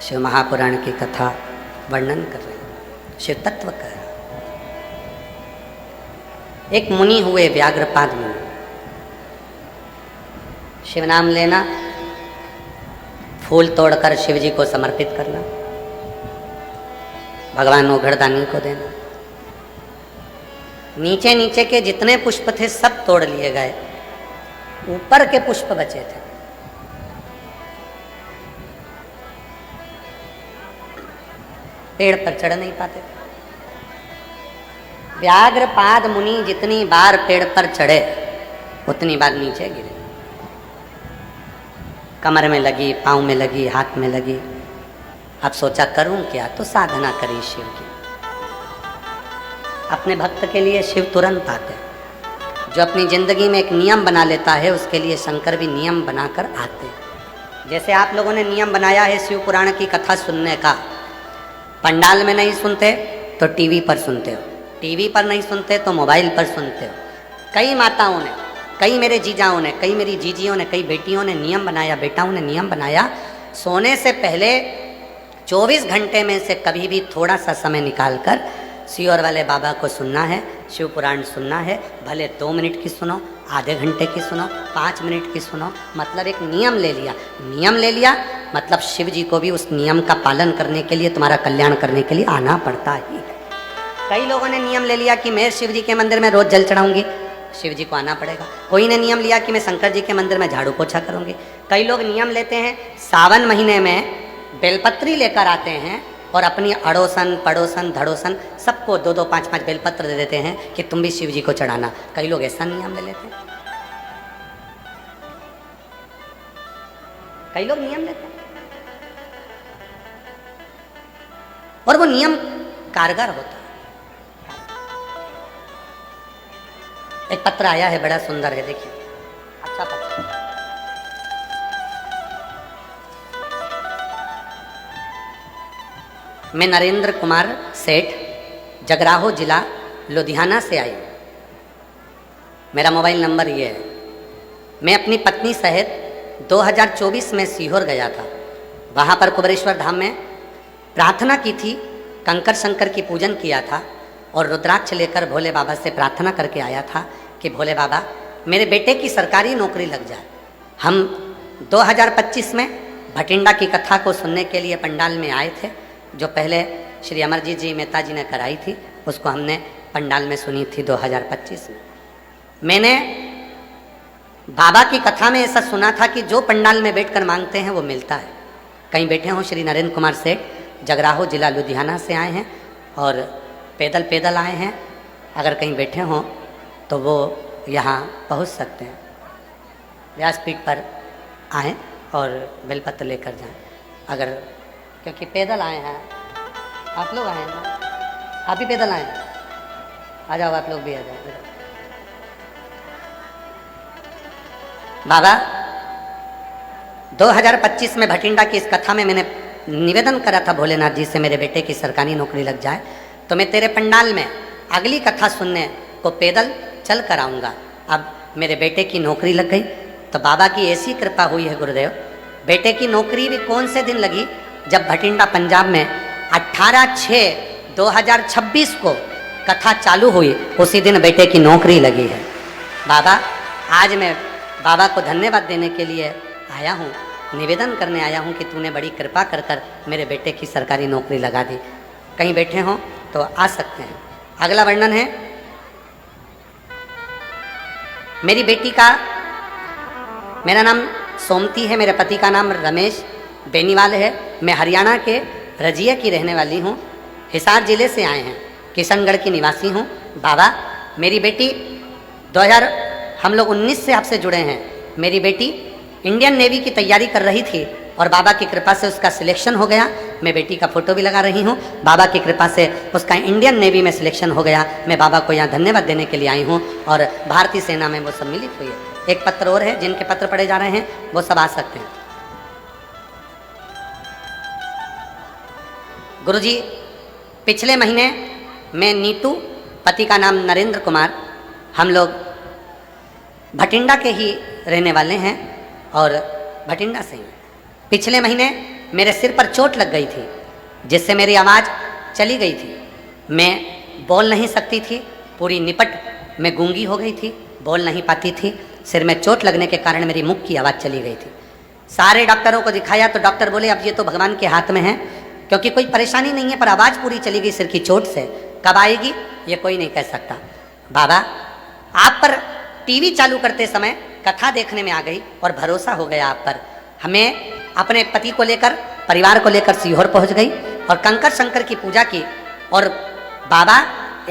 शिव महापुराण की कथा वर्णन कर रहे हैं, शिव तत्व कह रहे हैं। एक मुनि हुए व्याघ्रपाद मुनि। शिव नाम लेना, फूल तोड़कर शिव जी को समर्पित करना, भगवान ओघड़दानी को देना। नीचे नीचे के जितने पुष्प थे सब तोड़ लिए गए, ऊपर के पुष्प बचे थे। पेड़ पर चढ़ नहीं पाते। व्याघ्रपाद मुनि जितनी बार पेड़ पर चढ़े उतनी बार नीचे गिरे। कमर में लगी, पाँव में लगी, हाथ में लगी। अब सोचा करूं क्या, तो साधना करी शिव की। अपने भक्त के लिए शिव तुरंत आते हैं। जो अपनी जिंदगी में एक नियम बना लेता है उसके लिए शंकर भी नियम बनाकर आते हैं। जैसे आप लोगों ने नियम बनाया है शिव पुराण की कथा सुनने का। पंडाल में नहीं सुनते तो टीवी पर सुनते हो, टीवी पर नहीं सुनते तो मोबाइल पर सुनते हो। कई माताओं ने, कई मेरे जीजाओं ने, कई मेरी जीजियों ने, कई बेटियों ने नियम बनाया, बेटाओं ने नियम बनाया, सोने से पहले 24 घंटे में से कभी भी थोड़ा सा समय निकालकर सियोर वाले बाबा को सुनना है, शिव पुराण सुनना है। भले 2 मिनट की सुनो, आधे घंटे की सुनो, 5 मिनट की सुनो। मतलब एक नियम ले लिया। नियम ले लिया मतलब शिव जी को भी उस नियम का पालन करने के लिए, तुम्हारा कल्याण करने के लिए आना पड़ता ही है। कई लोगों ने नियम ले लिया कि मैं शिव जी के मंदिर में रोज जल चढ़ाऊंगी, शिव जी को आना पड़ेगा। कोई ने नियम लिया कि मैं शंकर जी के मंदिर में झाड़ू पोछा करूंगी। कई लोग नियम लेते हैं सावन महीने में बेलपत्री लेकर आते हैं और अपनी अड़ोसन पड़ोसन धड़ोसन सबको 2-2 5-5 बेलपत्र दे देते हैं कि तुम भी शिव जी को चढ़ाना। कई लोग ऐसा नियम ले लेते हैं, कई लोग नियम लेते हैं और वो नियम कारगर होता है। एक पत्र आया है, बड़ा सुंदर है, देखिए, अच्छा पत्र। मैं नरेंद्र कुमार सेठ, जगराहो जिला लुधियाना से आई। मेरा मोबाइल नंबर ये है। मैं अपनी पत्नी सहित 2024 में सीहोर गया था। वहाँ पर कुबेरेश्वर धाम में प्रार्थना की थी, कंकर शंकर की पूजन किया था और रुद्राक्ष लेकर भोले बाबा से प्रार्थना करके आया था कि भोले बाबा मेरे बेटे की सरकारी नौकरी लग जाए। हम 2025 में भटिंडा की कथा को सुनने के लिए पंडाल में आए थे, जो पहले श्री अमरजीत जी मेहता जी ने कराई थी, उसको हमने पंडाल में सुनी थी 2025 में। मैंने बाबा की कथा में ऐसा सुना था कि जो पंडाल में बैठकर मांगते हैं वो मिलता है। कहीं बैठे हों श्री नरेंद्र कुमार सेठ, जगराहो जिला लुधियाना से आए हैं और पैदल आए हैं। अगर कहीं बैठे हों तो वो यहाँ पहुँच सकते हैं। व्यासपीठ पर आएँ और बेलपत्र लेकर जाएं। अगर क्योंकि पैदल आए हैं, आप लोग आए हैं ना, आप भी पैदल आए हैं, आ जाओ, आप लोग भी आ जाओ। बाबा 2025 में भटिंडा की इस कथा में मैंने निवेदन करा था भोलेनाथ जी से मेरे बेटे की सरकारी नौकरी लग जाए, तो मैं तेरे पंडाल में अगली कथा सुनने को पैदल चल कर आऊँगा। अब मेरे बेटे की नौकरी लग गई तो बाबा की ऐसी कृपा हुई है गुरुदेव। बेटे की नौकरी भी कौन से दिन लगी, जब भटिंडा पंजाब में 18/6/2026 को कथा चालू हुई, उसी दिन बेटे की नौकरी लगी है। बाबा आज मैं बाबा को धन्यवाद देने के लिए आया हूँ, निवेदन करने आया हूँ कि तूने बड़ी कृपा कर कर मेरे बेटे की सरकारी नौकरी लगा दी। कहीं बैठे हों तो आ सकते हैं। अगला वर्णन है मेरी बेटी का। मेरा नाम सोमती है, मेरे पति का नाम रमेश बेनीवाल है। मैं हरियाणा के रजिया की रहने वाली हूँ, हिसार जिले से आए हैं, किशनगढ़ की निवासी हूँ। बाबा मेरी बेटी 2019 से आपसे जुड़े हैं। मेरी बेटी इंडियन नेवी की तैयारी कर रही थी और बाबा की कृपा से उसका सिलेक्शन हो गया। मैं बेटी का फोटो भी लगा रही हूँ। बाबा की कृपा से उसका इंडियन नेवी में सिलेक्शन हो गया। मैं बाबा को यहाँ धन्यवाद देने के लिए आई हूँ और भारतीय सेना में वो सम्मिलित हुई है। एक पत्र और है, जिनके पत्र पढ़े जा रहे हैं वो सब आ सकते हैं। गुरुजी पिछले महीने मैं नीतू, पति का नाम नरेंद्र कुमार, हम लोग भटिंडा के ही रहने वाले हैं और भटिंडा से ही पिछले महीने मेरे सिर पर चोट लग गई थी, जिससे मेरी आवाज़ चली गई थी। मैं बोल नहीं सकती थी, पूरी निपट में गूंगी हो गई थी, बोल नहीं पाती थी। सिर में चोट लगने के कारण मेरी मुख की आवाज़ चली गई थी। सारे डॉक्टरों को दिखाया तो डॉक्टर बोले अब ये तो भगवान के हाथ में है, क्योंकि कोई परेशानी नहीं है, पर आवाज़ पूरी चली गई सिर की चोट से। कब आएगी ये कोई नहीं कह सकता। बाबा आप पर टीवी चालू करते समय कथा देखने में आ गई और भरोसा हो गया आप पर। हमें अपने पति को लेकर, परिवार को लेकर सीहोर पहुंच गई और कंकर शंकर की पूजा की। और बाबा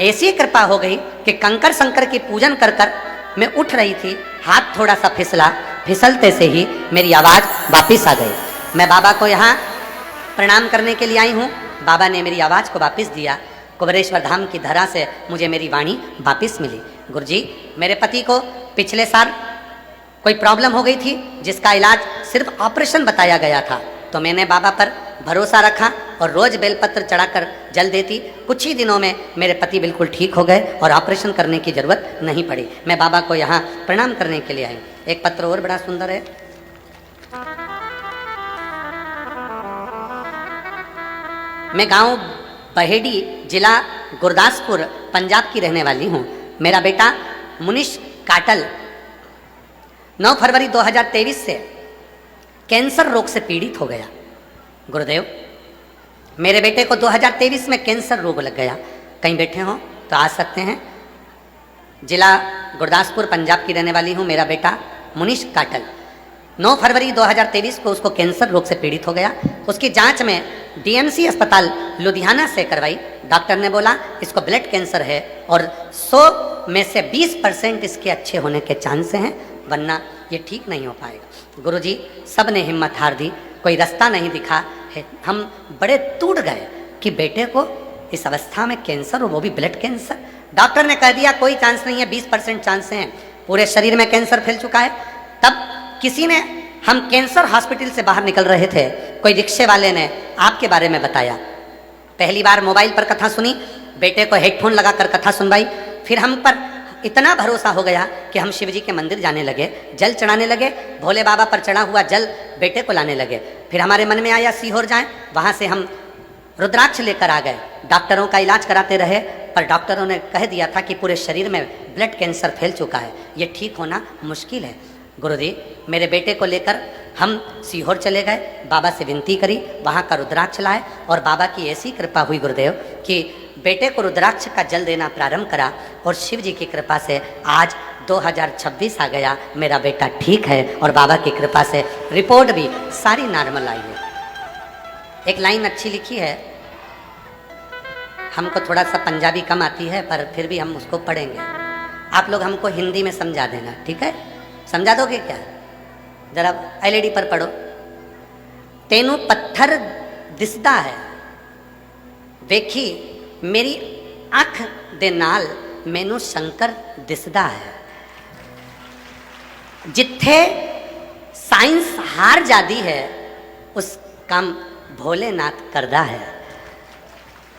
ऐसी कृपा हो गई कि कंकर शंकर की पूजन कर कर मैं उठ रही थी, हाथ थोड़ा सा फिसला, फिसलते से ही मेरी आवाज़ वापिस आ गई। मैं बाबा को यहाँ प्रणाम करने के लिए आई हूँ। बाबा ने मेरी आवाज़ को वापिस दिया। कुबेरेश्वर धाम की धरा से मुझे मेरी वाणी वापिस मिली। गुरुजी मेरे पति को पिछले साल कोई प्रॉब्लम हो गई थी, जिसका इलाज सिर्फ ऑपरेशन बताया गया था, तो मैंने बाबा पर भरोसा रखा और रोज़ बेलपत्र चढ़ाकर जल देती। कुछ ही दिनों में मेरे पति बिल्कुल ठीक हो गए और ऑपरेशन करने की ज़रूरत नहीं पड़ी। मैं बाबा को यहाँ प्रणाम करने के लिए आई। एक पत्र और बड़ा सुंदर है। मैं गांव बहेड़ी, जिला गुरदासपुर, पंजाब की रहने वाली हूँ। मेरा बेटा मुनीश काटल 9 फरवरी 2023 से कैंसर रोग से पीड़ित हो गया। गुरुदेव मेरे बेटे को 2023 में कैंसर रोग लग गया। कहीं बैठे हो तो आ सकते हैं। जिला गुरदासपुर, पंजाब की रहने वाली हूँ। मेरा बेटा मुनीश काटल 9 फरवरी 2023 को उसको कैंसर रोग से पीड़ित हो गया। उसकी जांच में डीएमसी अस्पताल लुधियाना से करवाई। डॉक्टर ने बोला इसको ब्लड कैंसर है और 100 में से 20% इसके अच्छे होने के चांस हैं, वरना ये ठीक नहीं हो पाएगा। गुरुजी सब ने हिम्मत हार दी, कोई रास्ता नहीं दिखा है। हम बड़े टूट गए कि बेटे को इस अवस्था में कैंसर, और वो भी ब्लड कैंसर। डॉक्टर ने कह दिया कोई चांस नहीं है, 20% चांस हैं, पूरे शरीर में कैंसर फैल चुका है। तब किसी ने, हम कैंसर हॉस्पिटल से बाहर निकल रहे थे, कोई रिक्शे वाले ने आपके बारे में बताया। पहली बार मोबाइल पर कथा सुनी, बेटे को हेडफोन लगाकर कथा सुनवाई। फिर हम पर इतना भरोसा हो गया कि हम शिव जी के मंदिर जाने लगे, जल चढ़ाने लगे, भोले बाबा पर चढ़ा हुआ जल बेटे को लाने लगे। फिर हमारे मन में आया सीहोर जाएं, वहाँ से हम रुद्राक्ष लेकर आ गए। डॉक्टरों का इलाज कराते रहे, पर डॉक्टरों ने कह दिया था कि पूरे शरीर में ब्लड कैंसर फैल चुका है, ये ठीक होना मुश्किल है। गुरुजी मेरे बेटे को लेकर हम सीहोर चले गए, बाबा से विनती करी, वहाँ का रुद्राक्ष लाए और बाबा की ऐसी कृपा हुई गुरुदेव कि बेटे को रुद्राक्ष का जल देना प्रारंभ करा और शिव जी की कृपा से आज 2026 आ गया, मेरा बेटा ठीक है और बाबा की कृपा से रिपोर्ट भी सारी नॉर्मल आई है। एक लाइन अच्छी लिखी है, हमको थोड़ा सा पंजाबी कम आती है पर फिर भी हम उसको पढ़ेंगे। आप लोग हमको हिंदी में समझा देना, ठीक है? समझा दोगे क्या? जरा एलईडी पर पढ़ो। तेनू पत्थर दिसदा है, वेखी मेरी अख दे नाल मैनू शंकर दिसदा है। जिथे साइंस हार जाती है उस काम भोलेनाथ करदा है,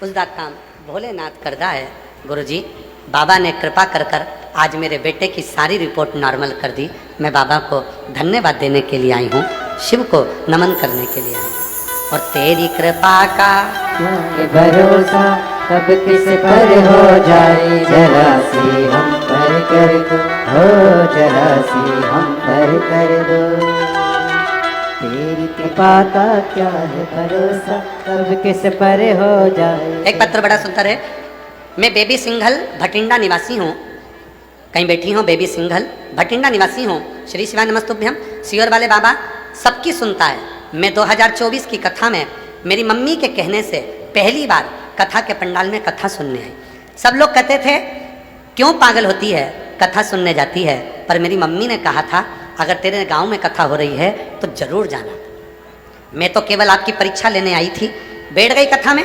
उसका काम भोलेनाथ करदा है। गुरुजी बाबा ने कृपा कर कर आज मेरे बेटे की सारी रिपोर्ट नॉर्मल कर दी। मैं बाबा को धन्यवाद देने के लिए आई हूँ, शिव को नमन करने के लिए आई हूँ। और तेरी कृपा का भरोसा कब किस पर हो जाए, जरा सी हम पर कर दो, हो जरा सी हम पर कर दो। तेरी कृपा का क्या है भरोसा, कब किस पर हो जाए। एक पत्र बड़ा सुंदर है। मैं बेबी सिंघल भटिंडा निवासी हूँ। कहीं बैठी हूँ, बेबी सिंघल भटिंडा निवासी हूँ। श्री शिवाय नमस्तुभ्यम। सीहोर वाले बाबा सबकी सुनता है। मैं 2024 की कथा में मेरी मम्मी के कहने से पहली बार कथा के पंडाल में कथा सुनने आई। सब लोग कहते थे क्यों पागल होती है, कथा सुनने जाती है, पर मेरी मम्मी ने कहा था अगर तेरे गांव में कथा हो रही है तो जरूर जाना। मैं तो केवल आपकी परीक्षा लेने आई थी, बैठ गई कथा में।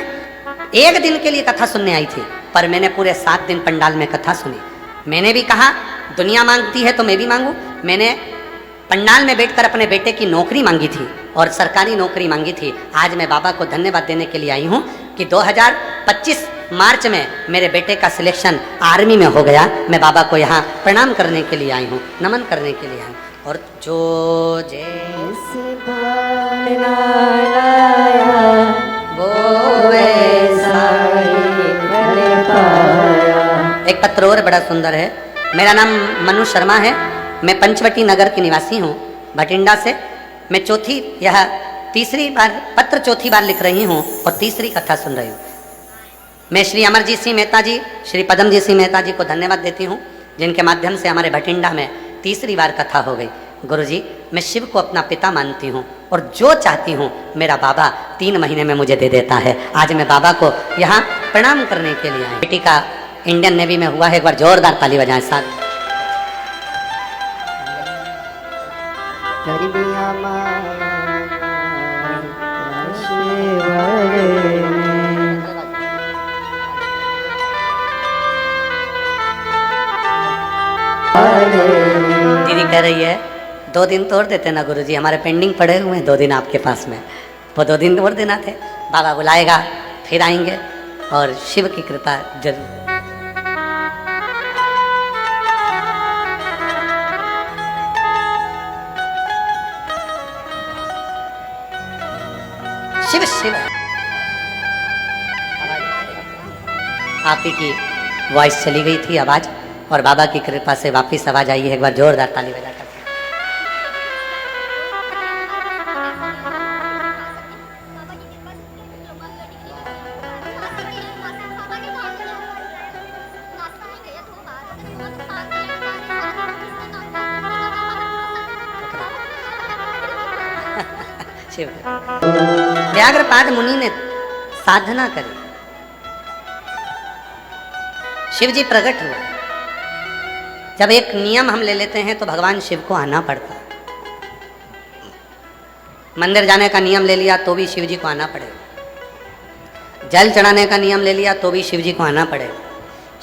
एक दिन के लिए कथा सुनने आई थी, पर मैंने पूरे 7 दिन पंडाल में कथा सुनी। मैंने भी कहा दुनिया मांगती है तो मैं भी मांगू। मैंने पंडाल में बैठकर अपने बेटे की नौकरी मांगी थी और सरकारी नौकरी मांगी थी। आज मैं बाबा को धन्यवाद देने के लिए आई हूँ कि 2025 मार्च में मेरे बेटे का सिलेक्शन आर्मी में हो गया। मैं बाबा को यहाँ प्रणाम करने के लिए आई हूँ, नमन करने के लिए आई हूँ। और जो जे वो वैसा एक पत्र और बड़ा सुंदर है। मेरा नाम मनु शर्मा है, मैं पंचवटी नगर की निवासी हूँ, भटिंडा से। मैं तीसरी बार पत्र चौथी बार लिख रही हूँ और तीसरी कथा सुन रही हूँ। मैं श्री अमरजीत सिंह मेहता जी, श्री पदमजीत सिंह मेहता जी को धन्यवाद देती हूँ, जिनके माध्यम से हमारे भटिंडा में तीसरी बार कथा हो गई। गुरुजी, मैं शिव को अपना पिता मानती हूँ और जो चाहती हूँ मेरा बाबा 3 महीने में मुझे दे देता है। आज मैं बाबा को यहाँ प्रणाम करने के लिए आई। बेटी का इंडियन नेवी में हुआ है, एक बार जोरदार ताली बजाएं साथ। कर दिया दीदी कह रही है 2 दिन तोड़ देते ना गुरुजी, हमारे पेंडिंग पड़े हुए हैं 2 दिन आपके पास में, वो 2 दिन तोड़ देना थे। बाबा बुलाएगा फिर आएंगे और शिव की कृपा जरूर। शिव शिव आप ही की वॉइस चली गई थी आवाज, और बाबा की कृपा से वापिस आवाज आई है। एक बार जोरदार ताली बजा कर। शिव व्याघ्रपाद मुनि ने साधना करी, शिव जी प्रकट हुआ। जब एक नियम हम ले लेते हैं तो भगवान शिव को आना पड़ता है। मंदिर जाने का नियम ले लिया तो भी शिव जी को आना पड़ेगा, जल चढ़ाने का नियम ले लिया तो भी शिव जी को आना पड़ेगा।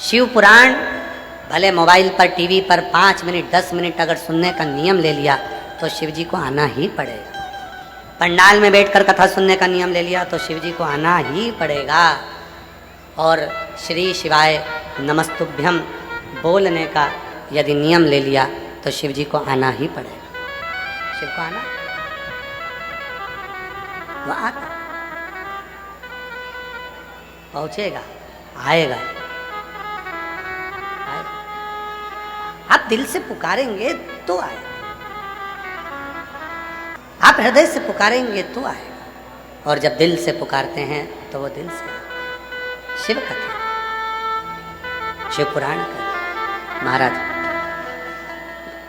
शिव पुराण भले मोबाइल पर टीवी पर 5 मिनट 10 मिनट अगर सुनने का नियम ले लिया तो शिव जी को आना ही पड़ेगा। पंडाल में बैठकर कथा सुनने का नियम ले लिया तो शिव जी को आना ही पड़ेगा। और श्री शिवाय नमस्तुभ्यम बोलने का यदि नियम ले लिया तो शिव जी को आना ही पड़ेगा। शिव को आना, वह आता, पहुंचेगा, आएगा। आप दिल से पुकारेंगे तो आएगा, आप हृदय से पुकारेंगे तो आएगा, और जब दिल से पुकारते हैं तो वो दिल से आएगा। शिव कथा, शिव पुराण कथा। महाराज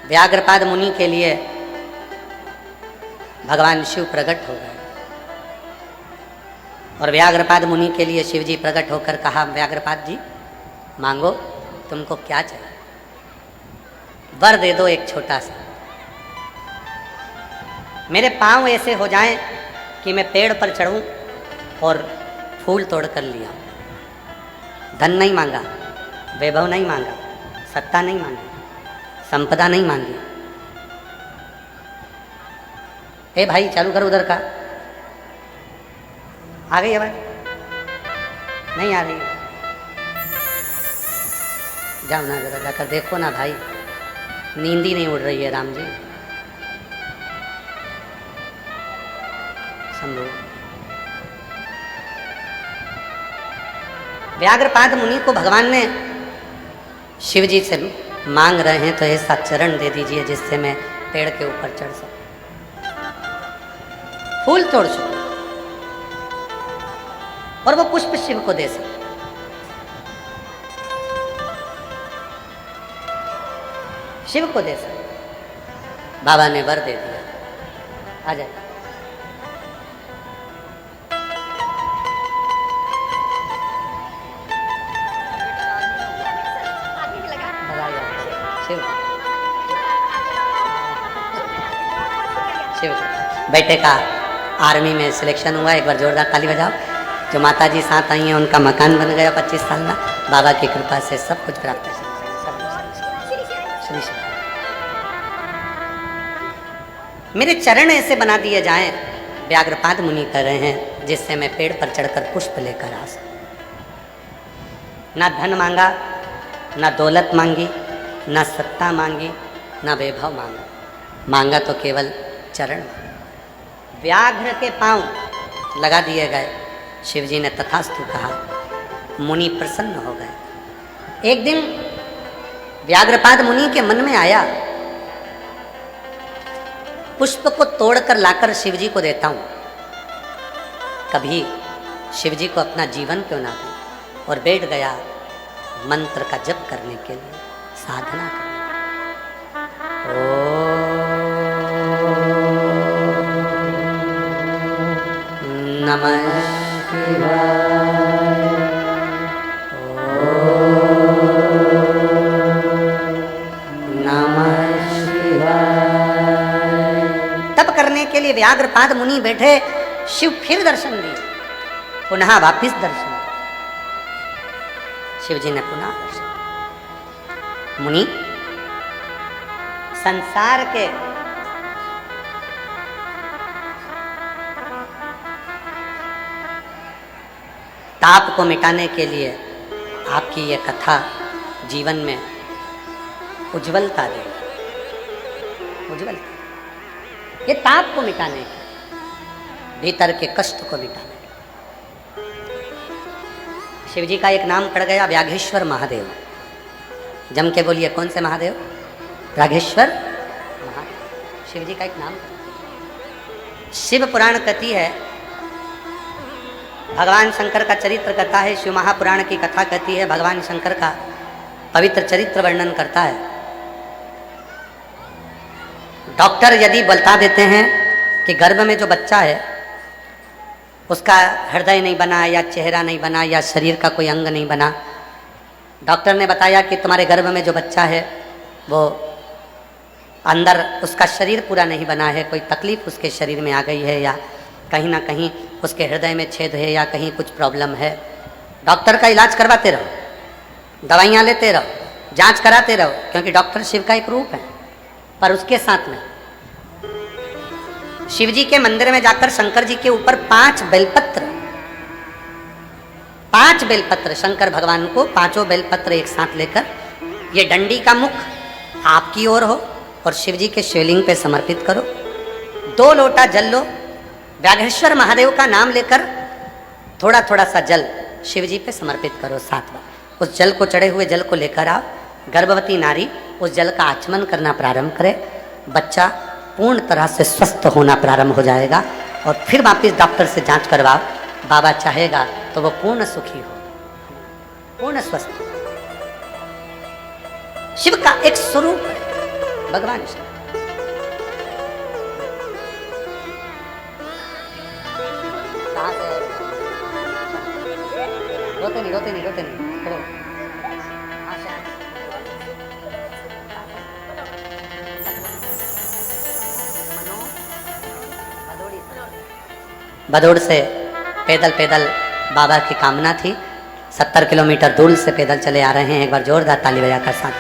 व्याघ्रपाद मुनि के लिए भगवान शिव प्रकट हो गए, और व्याघ्रपाद मुनि के लिए शिव जी प्रकट होकर कहा, व्याघ्रपाद जी मांगो, तुमको क्या चाहिए, वर दे दो एक छोटा सा। मेरे पांव ऐसे हो जाएं कि मैं पेड़ पर चढ़ूं और फूल तोड़ कर लिया। धन नहीं मांगा, वैभव नहीं मांगा, सत्ता नहीं मांगी, संपदा नहीं मांगी। ए भाई चालू कर उधर का, आ गई आवाज? नहीं आ रही? जाओ ना जरा जाकर देखो ना भाई, नींद ही नहीं उड़ रही है राम जी। व्याघ्रपाद मुनि को भगवान ने शिव जी से मांग रहे हैं तो ऐसा चरण दे दीजिए जिससे मैं पेड़ के ऊपर चढ़ सकूं, फूल तोड़ सकूं, और वो पुष्प शिव को दे सकूं। शिव को दे सकूं। बाबा ने वर दे दिया। आ जाए। शिव शिव बेटे का आर्मी में सिलेक्शन हुआ, एक बार जोरदार ताली बजाओ। जो माता जी साथ आई हैं उनका मकान बन गया 25 साल का, बाबा की कृपा से सब कुछ प्राप्त है। श्री श्री मेरे चरण ऐसे बना दिए जाएं, व्याघ्रपाद मुनि कर रहे हैं, जिससे मैं पेड़ पर चढ़कर पुष्प लेकर आ सकूं। ना धन मांगा, ना दौलत मांगी, ना सत्ता मांगी, ना वैभव मांगा, मांगा तो केवल चरण। व्याघ्र के पांव लगा दिए गए। शिव जी ने तथास्तु कहा, मुनि प्रसन्न हो गए। एक दिन व्याघ्रपाद मुनि के मन में आया, पुष्प को तोड़कर लाकर शिव जी को देता हूं, कभी शिव जी को अपना जीवन क्यों ना दूं। और बैठ गया मंत्र का जप करने के लिए, साधना करने। ओम नमः शिवाय, नमः शिवाय। तप करने के लिए व्याघ्रपाद मुनि बैठे। शिव फिर दर्शन दिए, पुनः वापिस दर्शन। शिव जी ने पुनः दर्शन। मुनि, संसार के ताप को मिटाने के लिए आपकी ये कथा जीवन में उज्ज्वलता देगी। उज्ज्वलता, ये ताप को मिटाने के, भीतर के कष्ट को मिटाने के। शिव जी का एक नाम पड़ गया, व्याघेश्वर महादेव। जम के बोलिए, कौन से महादेव? व्याघेश्वर महादेव। शिव जी का एक नाम। शिव पुराण कहती है, भगवान शंकर का चरित्र कथा है। शिव महापुराण की कथा कहती है, भगवान शंकर का पवित्र चरित्र वर्णन करता है। डॉक्टर यदि बता देते हैं कि गर्भ में जो बच्चा है उसका हृदय नहीं बना, या चेहरा नहीं बना, या शरीर का कोई अंग नहीं बना, डॉक्टर ने बताया कि तुम्हारे गर्भ में जो बच्चा है वो अंदर उसका शरीर पूरा नहीं बना है, कोई तकलीफ उसके शरीर में आ गई है, या कहीं ना कहीं उसके हृदय में छेद है, या कहीं कुछ प्रॉब्लम है, डॉक्टर का इलाज करवाते रहो, दवाइयाँ लेते रहो, जांच कराते रहो, क्योंकि डॉक्टर शिव का एक रूप है। पर उसके साथ में शिव जी के मंदिर में जाकर शंकर जी के ऊपर 5 बेलपत्र शंकर भगवान को 5 बेलपत्र एक साथ लेकर, ये डंडी का मुख आपकी ओर हो और शिव जी के शिवलिंग पे समर्पित करो। 2 लोटा जल लो, व्याघेश्वर महादेव का नाम लेकर थोड़ा थोड़ा सा जल शिव जी पे समर्पित करो 7 बार। उस जल को, चढ़े हुए जल को लेकर आओ। गर्भवती नारी उस जल का आचमन करना प्रारंभ करे, बच्चा पूर्ण तरह से स्वस्थ होना प्रारंभ हो जाएगा। और फिर वापिस डॉक्टर से जांच करवाओ, बाबा चाहेगा तो वो पूर्ण सुखी हो, पूर्ण स्वस्थ हो। शिव का एक स्वरूप है भगवान शिव। रोते नहीं करो। भदोड़ से पैदल बाबा की कामना थी। 70 किलोमीटर दूर से पैदल चले आ रहे हैं। एक बार जोरदार ताली बजाकर साथ।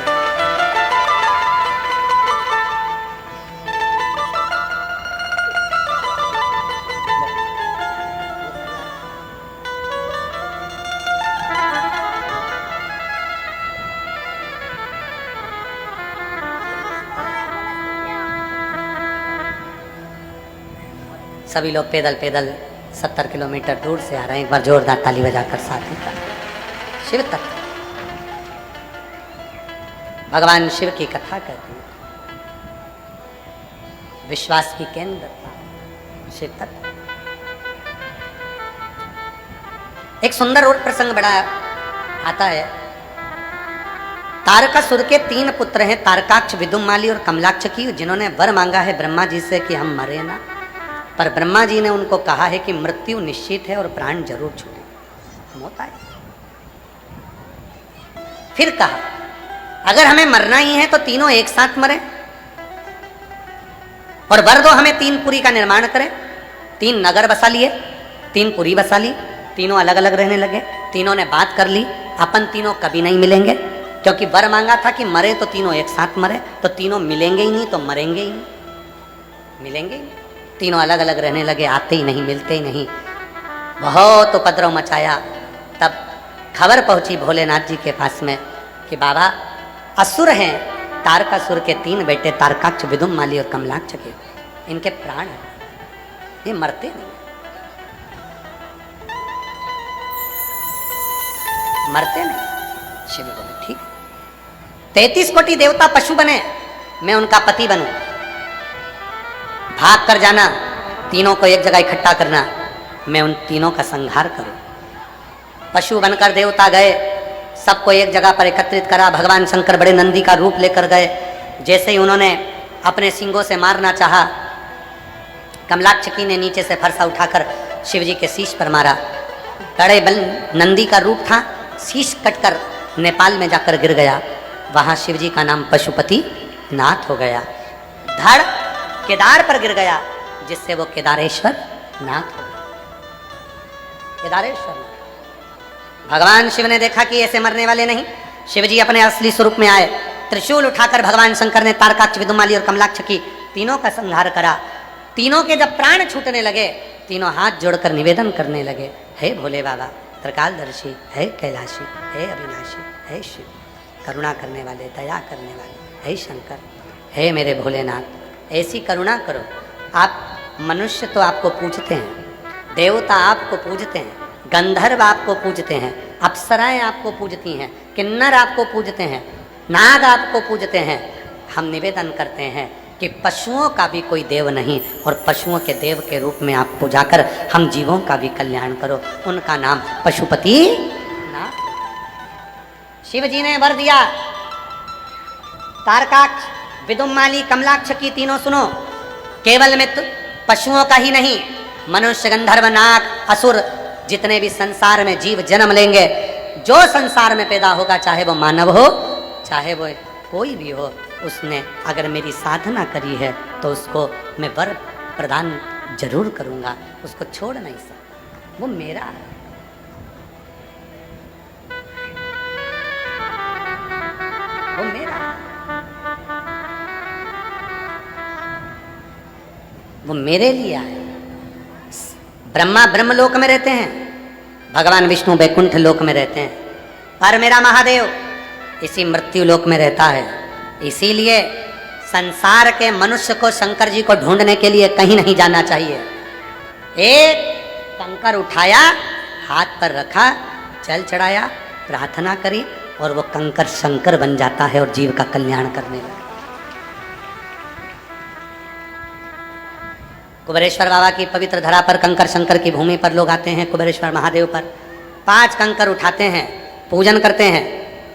सभी लोग पैदल 70 किलोमीटर दूर से आ रहे हैं। एक बार जोरदार ताली बजाकर साथ में। शिव तत्व, भगवान शिव की कथा कहते हैं, विश्वास की केंद्र शिव तत्व। एक सुंदर और प्रसंग बड़ा आता है। तारकासुर के 3 पुत्र हैं, तारकाक्ष, विदुमाली और कमलाक्षकी, जिन्होंने वर मांगा है ब्रह्मा जी से कि हम मरे ना। पर ब्रह्मा जी ने उनको कहा है कि मृत्यु निश्चित है और प्राण जरूर छूटे, मौत आए। फिर कहा अगर हमें मरना ही है तो तीनों एक साथ मरें, और वर दो हमें 3 पुरी का निर्माण करें। 3 नगर बसा लिए, 3 पुरी बसा ली, तीनों अलग अलग रहने लगे। तीनों ने बात कर ली, अपन तीनों कभी नहीं मिलेंगे, क्योंकि वर मांगा था कि मरे तो तीनों एक साथ मरे, तो तीनों मिलेंगे ही नहीं तो मरेंगे ही नहीं, मिलेंगे ही नहीं। तीनों अलग अलग रहने लगे, आते ही नहीं, मिलते ही नहीं। बहुत उपद्रव मचाया। तब खबर पहुंची भोलेनाथ जी के पास में कि बाबा असुर हैं, तारकासुर के 3 बेटे तारकाक्ष, विदुम्माली और कमलाक्ष के, इनके प्राण हैं, ये मरते नहीं, मरते नहीं। शिव बोले ठीक, 33 कोटि देवता पशु बने, मैं उनका पति बनूं, भाग कर जाना, तीनों को एक जगह इकट्ठा करना, मैं उन तीनों का संहार करूं। पशु बनकर देवता गए, सबको एक जगह पर एकत्रित करा। भगवान शंकर बड़े नंदी का रूप लेकर गए। जैसे ही उन्होंने अपने सिंगों से मारना चाहा, कमलाक्षकी ने नीचे से फरसा उठाकर शिव जी के शीश पर मारा। बड़े बल नंदी का रूप था, शीश कटकर नेपाल में जाकर गिर गया। वहाँ शिव जी का नाम पशुपति नाथ हो गया। धड़ केदार पर गिर गया, जिससे वो केदारेश्वर नाथ हो गया। केदारेश्वर नाथ। भगवान शिव ने देखा कि ऐसे मरने वाले नहीं, शिव जी अपने असली स्वरूप में आए। त्रिशूल उठाकर भगवान शंकर ने तारकाक्ष, विदुम्माली और कमलाक्ष की तीनों का संहार करा। तीनों के जब प्राण छूटने लगे, तीनों हाथ जोड़कर निवेदन करने लगे, हे भोले बाबा, त्रिकालदर्शी, हे कैलाशी, हे अविनाशी, हे शिव, करुणा करने वाले, दया करने वाले, हे शंकर, हे मेरे भोलेनाथ, ऐसी करुणा करो। आप मनुष्य तो आपको पूजते हैं, देवता आपको पूजते हैं, गंधर्व आपको पूजते हैं, अप्सराएं आपको पूजती हैं, किन्नर आपको पूजते हैं, नाग आपको पूजते हैं। हम निवेदन करते हैं कि पशुओं का भी कोई देव नहीं, और पशुओं के देव के रूप में आप पूजा कर हम जीवों का भी कल्याण करो। उनका नाम पशुपति नाथ। शिव जी ने वर दिया, तारकाक्ष, विदुम्माली, कमलाक्ष की तीनों सुनो, केवल में पशुओं का ही नहीं, मनुष्य, गंधर्व, नाग, असुर, जितने भी संसार में जीव जन्म लेंगे, जो संसार में पैदा होगा, चाहे वो मानव हो, चाहे वो कोई भी हो, उसने अगर मेरी साधना करी है तो उसको मैं वर प्रदान जरूर करूंगा, उसको छोड़ नहीं सकता, वो मेरा है। वो मेरा है, वो मेरे लिए आए। ब्रह्मा ब्रह्मलोक में रहते हैं, भगवान विष्णु वैकुंठ लोक में रहते हैं, पर मेरा महादेव इसी मृत्यु लोक में रहता है। इसीलिए संसार के मनुष्य को शंकर जी को ढूंढने के लिए कहीं नहीं जाना चाहिए। एक कंकर उठाया, हाथ पर रखा, जल चढ़ाया, प्रार्थना करी, और वो कंकर शंकर बन जाता है और जीव का कल्याण करने लगा। कुबेरेश्वर बाबा की पवित्र धरा पर, कंकर शंकर की भूमि पर लोग आते हैं। कुबेरेश्वर महादेव पर 5 कंकर उठाते हैं, पूजन करते हैं,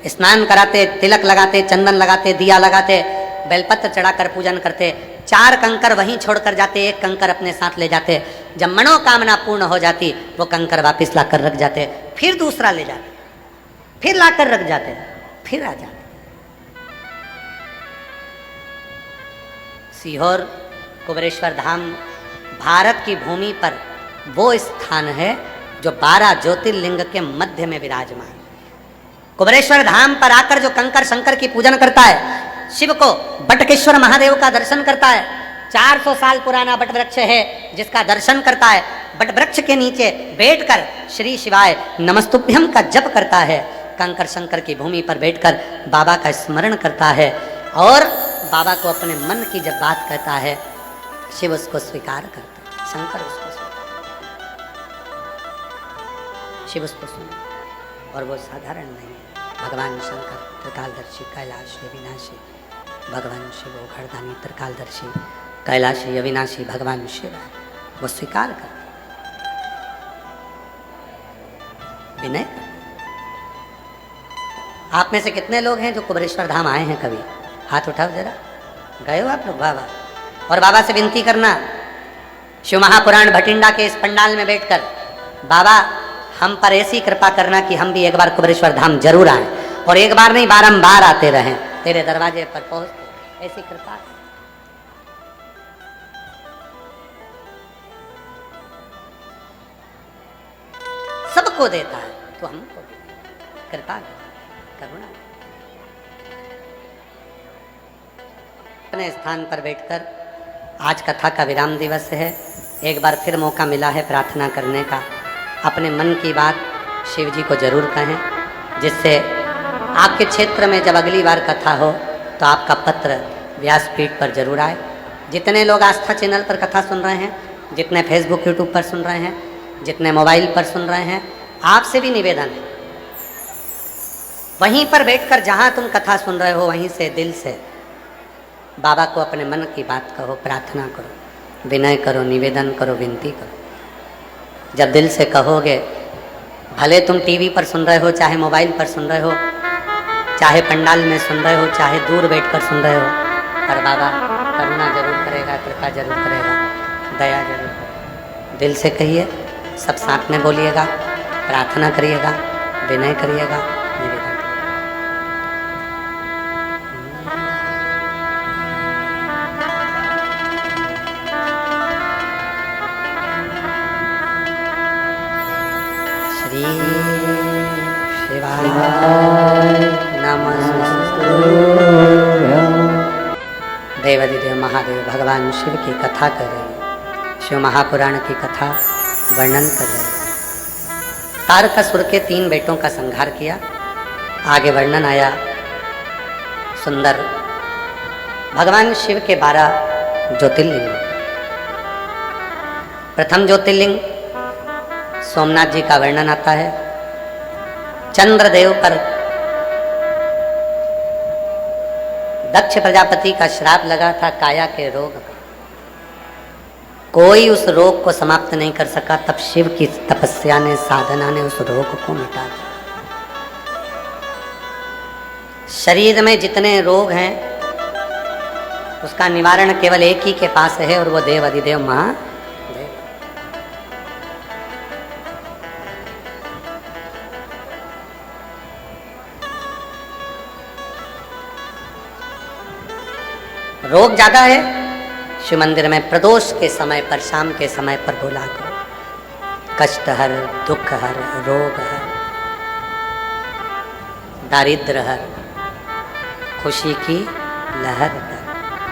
स्नान कराते, तिलक लगाते, चंदन लगाते, दिया लगाते, बेलपत्र चढ़ाकर पूजन करते। 4 कंकर वहीं छोड़कर जाते, 1 कंकर अपने साथ ले जाते। जब मनोकामना पूर्ण हो जाती, वो कंकर वापस लाकर रख जाते, फिर दूसरा ले जाते, फिर लाकर रख जाते, फिर आ जाते। सीहोर कुबेरेश्वर धाम भारत की भूमि पर वो स्थान है जो 12 ज्योतिर्लिंग के मध्य में विराजमान। कुबेरेश्वर धाम पर आकर जो कंकर शंकर की पूजन करता है, शिव को बटकेश्वर महादेव का दर्शन करता है। 400 साल पुराना बट वृक्ष है, जिसका दर्शन करता है, बट वृक्ष के नीचे बैठकर श्री शिवाय नमस्तुभ्यम का जप करता है, कंकर शंकर की भूमि पर बैठकर बाबा का स्मरण करता है, और बाबा को अपने मन की जब बात कहता है, शिव उसको स्वीकार करता है, शंकर उसको स्वीकार, शिव उसको सुन। और वो साधारण नहीं है। भगवान शंकर त्रिकालदर्शी, कैलाशी, अविनाशी, भगवान शिव घरदानी, त्रिकालदर्शी, कैलाशी, अविनाशी, भगवान शिव है, वो स्वीकार करते, विनय करते। आप में से कितने लोग हैं जो कुबेरेश्वर धाम आए हैं कभी? हाथ उठाओ जरा। गए हो आप लोग? बाबा। और बाबा से विनती करना, शिव महापुराण भटिंडा के इस पंडाल में बैठकर, बाबा हम पर ऐसी कृपा करना कि हम भी एक बार कुबेरेश्वर धाम जरूर आए, और एक बार नहीं, बारंबार आते रहें, तेरे दरवाजे पर पहुंचते, ऐसी कृपा। सबको देता है तो हमको कृपा करुणा। अपने स्थान पर बैठकर, आज कथा का विराम दिवस है, एक बार फिर मौका मिला है प्रार्थना करने का। अपने मन की बात शिव जी को जरूर कहें, जिससे आपके क्षेत्र में जब अगली बार कथा हो तो आपका पत्र व्यासपीठ पर जरूर आए। जितने लोग आस्था चैनल पर कथा सुन रहे हैं, जितने फेसबुक यूट्यूब पर सुन रहे हैं, जितने मोबाइल पर सुन रहे हैं, आपसे भी निवेदन है, वहीं पर बैठकर जहाँ तुम कथा सुन रहे हो वहीं से दिल से बाबा को अपने मन की बात कहो, प्रार्थना करो, विनय करो, निवेदन करो, विनती करो। जब दिल से कहोगे, भले तुम टीवी पर सुन रहे हो, चाहे मोबाइल पर सुन रहे हो, चाहे पंडाल में सुन रहे हो, चाहे दूर बैठकर सुन रहे हो, पर बाबा करुणा जरूर करेगा, कृपा जरूर करेगा, दया जरूर करेगा। दिल से कहिए, सब साथ में बोलिएगा, प्रार्थना करिएगा, विनय करिएगा, निवेदन। श्री शिवाय नमस्तु। देवाधिदेव महादेव भगवान शिव की कथा कर रहे हैं, शिव महापुराण की कथा वर्णन कर रहे हैं। तारकासुर के 3 बेटों का संहार किया। आगे वर्णन आया सुंदर भगवान शिव के 12 ज्योतिर्लिंग। प्रथम ज्योतिर्लिंग सोमनाथ जी का वर्णन आता है। चंद्रदेव पर दक्ष प्रजापति का श्राप लगा था काया के रोग का, कोई उस रोग को समाप्त नहीं कर सका। तब शिव की तपस्या ने, साधना ने उस रोग को मिटा दिया। शरीर में जितने रोग हैं उसका निवारण केवल एक ही के पास है, और वो देव अधिदेव महादेव। रोग ज्यादा है, शिव मंदिर में प्रदोष के समय पर, शाम के समय पर बोला करो, कष्ट हर, दुख हर, रोग हर, दारिद्र हर, खुशी की लहर कर।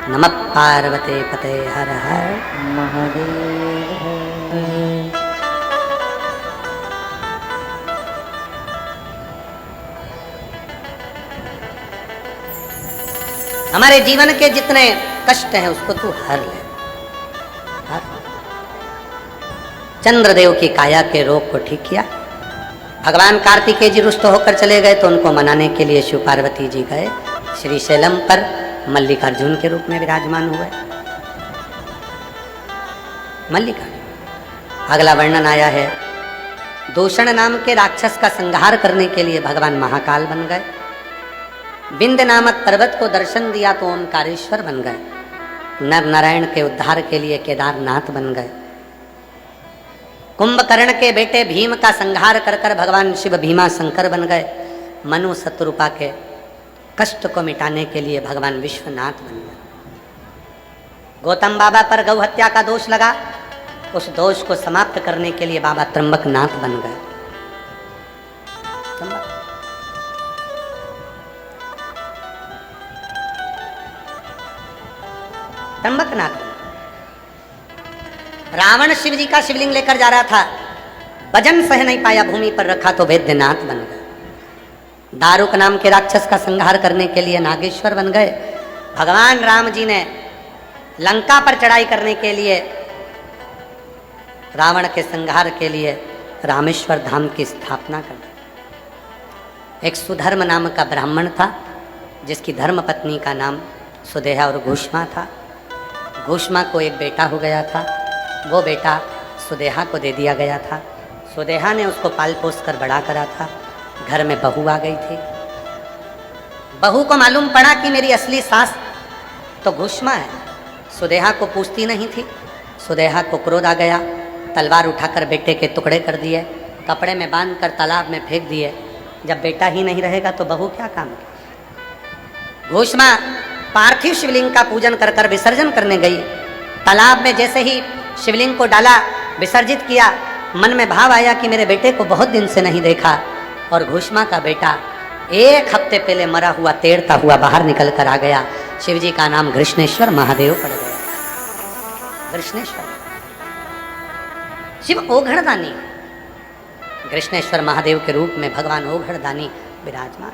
नमः पार्वते पते हर हर महादेव। हमारे जीवन के जितने कष्ट हैं उसको तू हर ले, हर। चंद्रदेव की काया के रोग को ठीक किया। भगवान कार्तिकेय जी रुष्ट होकर चले गए तो उनको मनाने के लिए शिव पार्वती जी गए श्रीशैलम पर, मल्लिकार्जुन के रूप में विराजमान हुए। मल्लिकार्जुन। अगला वर्णन आया है, दूषण नाम के राक्षस का संहार करने के लिए भगवान महाकाल बन गए। विंध्य नामक पर्वत को दर्शन दिया तो ओंकारेश्वर बन गए। नर नारायण के उद्धार के लिए केदारनाथ बन गए। कुंभकर्ण के बेटे भीम का संहार कर कर भगवान शिव भीमा शंकर बन गए। मनु शत्रुपा के कष्ट को मिटाने के लिए भगवान विश्वनाथ बन गए। गौतम बाबा पर गौ हत्या का दोष लगा, उस दोष को समाप्त करने के लिए बाबा त्र्यंबकनाथ बन गए। त्र्यंबकनाथ। रावण शिव जी का शिवलिंग लेकर जा रहा था, वजन सह नहीं पाया, भूमि पर रखा तो वैद्यनाथ बन गए। दारुक नाम के राक्षस का संहार करने के लिए नागेश्वर बन गए। भगवान राम जी ने लंका पर चढ़ाई करने के लिए, रावण के संहार के लिए रामेश्वर धाम की स्थापना कर दी। एक सुधर्म नाम का ब्राह्मण था जिसकी धर्म पत्नी का नाम सुदेहा और घूष्मा था। घूष्मा को एक बेटा हो गया था, वो बेटा सुदेहा को दे दिया गया था। सुदेहा ने उसको पाल पोस कर बड़ा करा था। घर में बहू आ गई थी। बहू को मालूम पड़ा कि मेरी असली सास तो घूष्मा है। सुदेहा को पूछती नहीं थी। सुदेहा को क्रोध आ गया, तलवार उठाकर बेटे के टुकड़े कर दिए, कपड़े में बांधकर तालाब में फेंक दिए। जब बेटा ही नहीं रहेगा तो बहू क्या काम की। घूष्मा पार्थिव शिवलिंग का पूजन कर कर विसर्जन करने गई। तालाब में जैसे ही शिवलिंग को डाला, विसर्जित किया, मन में भाव आया कि मेरे बेटे को बहुत दिन से नहीं देखा, और घूष्मा का बेटा 1 हफ्ते पहले मरा हुआ तैरता हुआ बाहर निकल कर आ गया। शिव जी का नाम घृष्णेश्वर महादेव पड़ गया। घृष्णेश्वर शिव ओघड़दानी, घृष्णेश्वर महादेव के रूप में भगवान ओघड़दानी विराजमान।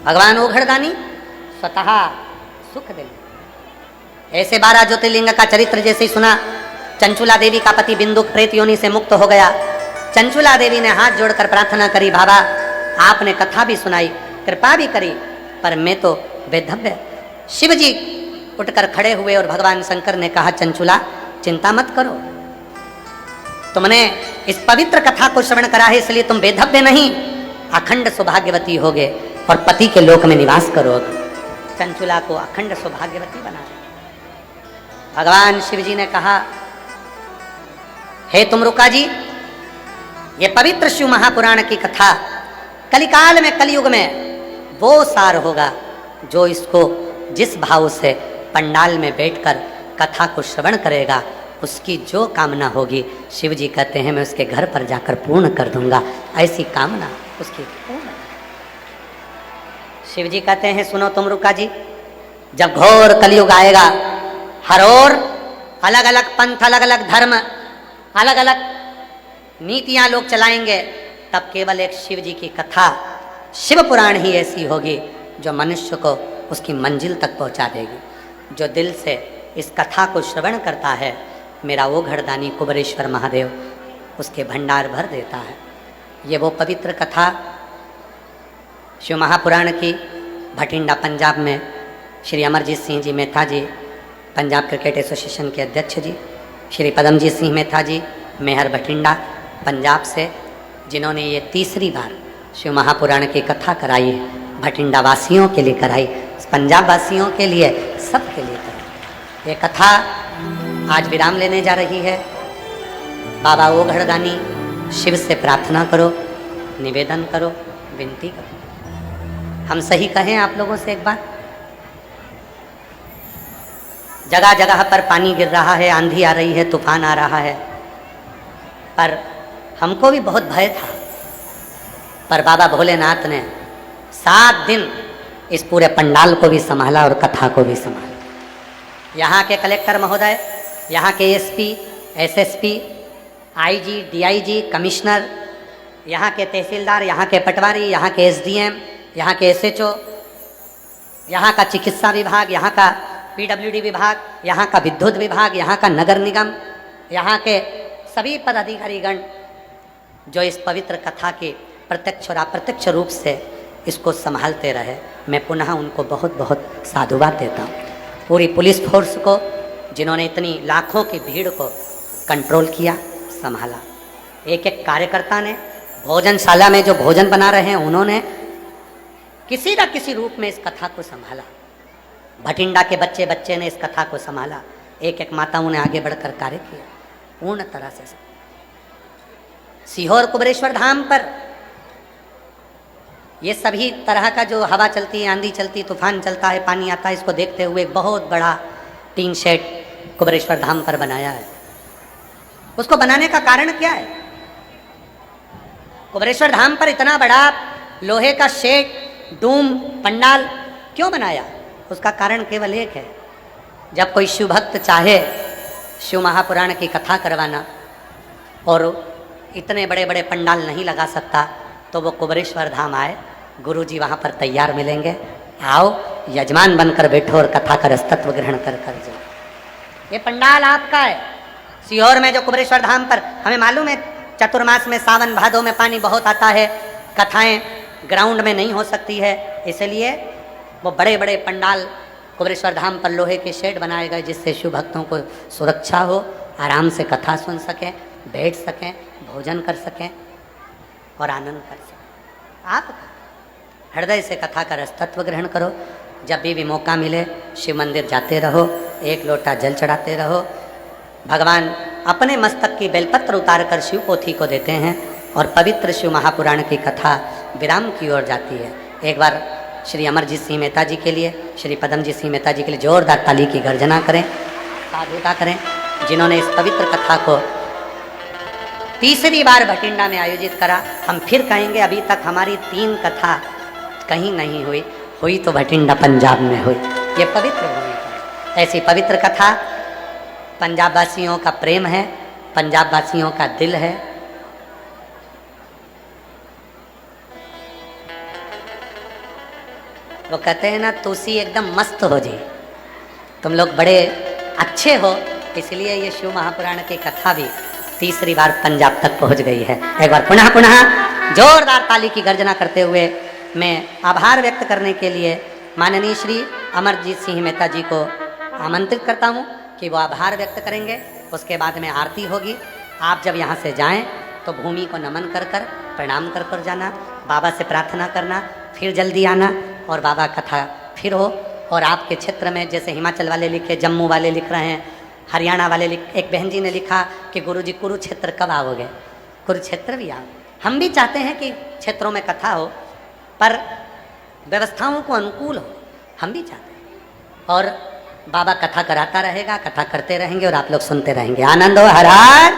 भगवान ओघड़दानी स्वतः सुख देंगे। ऐसे 12 ज्योतिर्लिंग का चरित्र जैसे ही सुना, चंचुला देवी का पति बिंदुक प्रेत योनि से मुक्त हो गया। चंचुला देवी ने हाथ जोड़कर प्रार्थना करी, बाबा आपने कथा भी सुनाई, कृपा भी करी, पर मैं तो बेधव्य। शिव जी उठकर खड़े हुए और भगवान शंकर ने कहा, चंचुला चिंता मत करो, तुमने इस पवित्र कथा को श्रवण करा है, इसलिए तुम बेधव्य नहीं, अखंड सौभाग्यवती होगे और पति के लोक में निवास करोगे। चंचुला को अखंड सौभाग्यवती बना। भगवान शिव जी ने कहा, हे तुमरुका जी, ये पवित्र शिव महापुराण की कथा कलिकाल में, कलयुग में वो सार होगा जो इसको जिस भाव से पंडाल में बैठकर कथा को श्रवण करेगा, उसकी जो कामना होगी, शिव जी कहते हैं मैं उसके घर पर जाकर पूर्ण कर दूंगा। ऐसी कामना उसकी पूर्ण। शिव जी कहते हैं, सुनो तुमरुका जी, जब घोर कलयुग आएगा, हर ओर अलग अलग पंथ, अलग अलग धर्म, अलग अलग नीतियां लोग चलाएंगे, तब केवल एक शिव जी की कथा, शिव पुराण ही ऐसी होगी जो मनुष्य को उसकी मंजिल तक पहुंचा देगी। जो दिल से इस कथा को श्रवण करता है, मेरा वो घड़दानी कुबेरेश्वर महादेव उसके भंडार भर देता है। ये वो पवित्र कथा शिव महापुराण की भटिंडा पंजाब में श्री अमरजीत सिंह जी मेहता जी, पंजाब क्रिकेट एसोसिएशन के अध्यक्ष जी, श्री पदमजीत सिंह मेहता जी मेहर भटिंडा पंजाब से, जिन्होंने ये तीसरी बार शिव महापुराण की कथा कराई है। भटिंडा वासियों के लिए कराई, पंजाब वासियों के लिए, सबके लिए कराई। ये कथा आज विराम लेने जा रही है। बाबा ओघड़दानी, शिव से प्रार्थना करो, निवेदन करो, विनती करो। हम सही कहें आप लोगों से एक बात, जगह जगह पर पानी गिर रहा है, आंधी आ रही है, तूफान आ रहा है, पर हमको भी बहुत भय था, पर बाबा भोलेनाथ ने 7 दिन इस पूरे पंडाल को भी संभाला और कथा को भी संभाला। यहाँ के कलेक्टर महोदय, यहाँ के SP, SSP, IG, DIG, commissioner, यहाँ के तहसीलदार, यहाँ के पटवारी, यहाँ के एसडीएम, यहाँ के एसएचओ, यहाँ का चिकित्सा विभाग, यहाँ का पीडब्ल्यूडी विभाग, यहाँ का विद्युत विभाग, यहाँ का नगर निगम, यहाँ के सभी पदाधिकारीगण जो इस पवित्र कथा के प्रत्यक्ष और अप्रत्यक्ष रूप से इसको संभालते रहे, मैं पुनः उनको बहुत बहुत साधुवाद देता हूँ। पूरी पुलिस फोर्स को, जिन्होंने इतनी लाखों की भीड़ को कंट्रोल किया, संभाला। एक एक कार्यकर्ता ने, भोजनशाला में जो भोजन बना रहे हैं, उन्होंने किसी न किसी रूप में इस कथा को संभाला। भटिंडा के बच्चे बच्चे ने इस कथा को संभाला। एक एक माताओं ने आगे बढ़कर कार्य किया पूर्ण तरह से। सीहोर कुबेरेश्वर धाम पर ये सभी तरह का जो हवा चलती है, आंधी चलती, तूफान चलता है, पानी आता है, इसको देखते हुए बहुत बड़ा टीन शेड कुबेरेश्वर धाम पर बनाया है। उसको बनाने का कारण क्या है? कुबेरेश्वर धाम पर इतना बड़ा लोहे का शेड, डूम, पंडाल क्यों बनाया? उसका कारण केवल एक है, जब कोई शिव भक्त चाहे शिव महापुराण की कथा करवाना और इतने बड़े बड़े पंडाल नहीं लगा सकता, तो वो कुबेरेश्वर धाम आए, गुरुजी वहाँ पर तैयार मिलेंगे, आओ यजमान बनकर बैठो और कथा का रसतत्व ग्रहण कर जाओ। ये पंडाल आपका है। सीहोर में जो कुबेरेश्वर धाम पर, हमें मालूम है चतुर्मास में, सावन भादों में पानी बहुत आता है, कथाएं ग्राउंड में नहीं हो सकती है, इसलिए वो बड़े बड़े पंडाल कुबेरेश्वर धाम पर लोहे के शेड बनाए गए, जिससे शिव भक्तों को सुरक्षा हो, आराम से कथा सुन सकें, बैठ सकें, भोजन कर सकें और आनंद कर सकें। आप हृदय से कथा का रसतत्व ग्रहण करो। जब भी मौका मिले शिव मंदिर जाते रहो, एक लोटा जल चढ़ाते रहो। भगवान अपने मस्तक की बेलपत्र उतार कर शिव पोथी को देते हैं और पवित्र शिव महापुराण की कथा विराम की ओर जाती है। एक बार श्री अमरजीत सिंह मेहता जी के लिए, श्री पदमजीत सिंह मेहता जी के लिए जोरदार ताली की गर्जना करें, साधुता करें, जिन्होंने इस पवित्र कथा को तीसरी बार भटिंडा में आयोजित करा। हम फिर कहेंगे, अभी तक हमारी 3 कथा कहीं नहीं हुई, हुई तो भटिंडा पंजाब में हुई। ये पवित्र भूमि है। ऐसी पवित्र कथा पंजाब वासियों का प्रेम है, पंजाब वासियों का दिल है। वो कहते हैं ना, तुसी एकदम मस्त हो जी, तुम लोग बड़े अच्छे हो, इसलिए ये शिव महापुराण की कथा भी तीसरी बार पंजाब तक पहुंच गई है। एक बार पुनः पुनः जोरदार ताली की गर्जना करते हुए मैं आभार व्यक्त करने के लिए माननीय श्री अमरजीत सिंह मेहता जी को आमंत्रित करता हूं कि वो आभार व्यक्त करेंगे। उसके बाद में आरती होगी। आप जब यहाँ से जाएं तो भूमि को नमन कर कर प्रणाम कर कर जाना, बाबा से प्रार्थना करना, फिर जल्दी आना और बाबा कथा फिर हो। और आपके क्षेत्र में जैसे हिमाचल वाले लिखे, जम्मू वाले लिख रहे हैं, हरियाणा वाले एक बहन जी ने लिखा कि गुरुजी कुरुक्षेत्र कब आओगे। कुरुक्षेत्र भी आओ। हम भी चाहते हैं कि क्षेत्रों में कथा हो, पर व्यवस्थाओं को अनुकूल हो, हम भी चाहते हैं। और बाबा कथा कराता रहेगा, कथा करते रहेंगे और आप लोग सुनते रहेंगे। आनंद हो। हर हर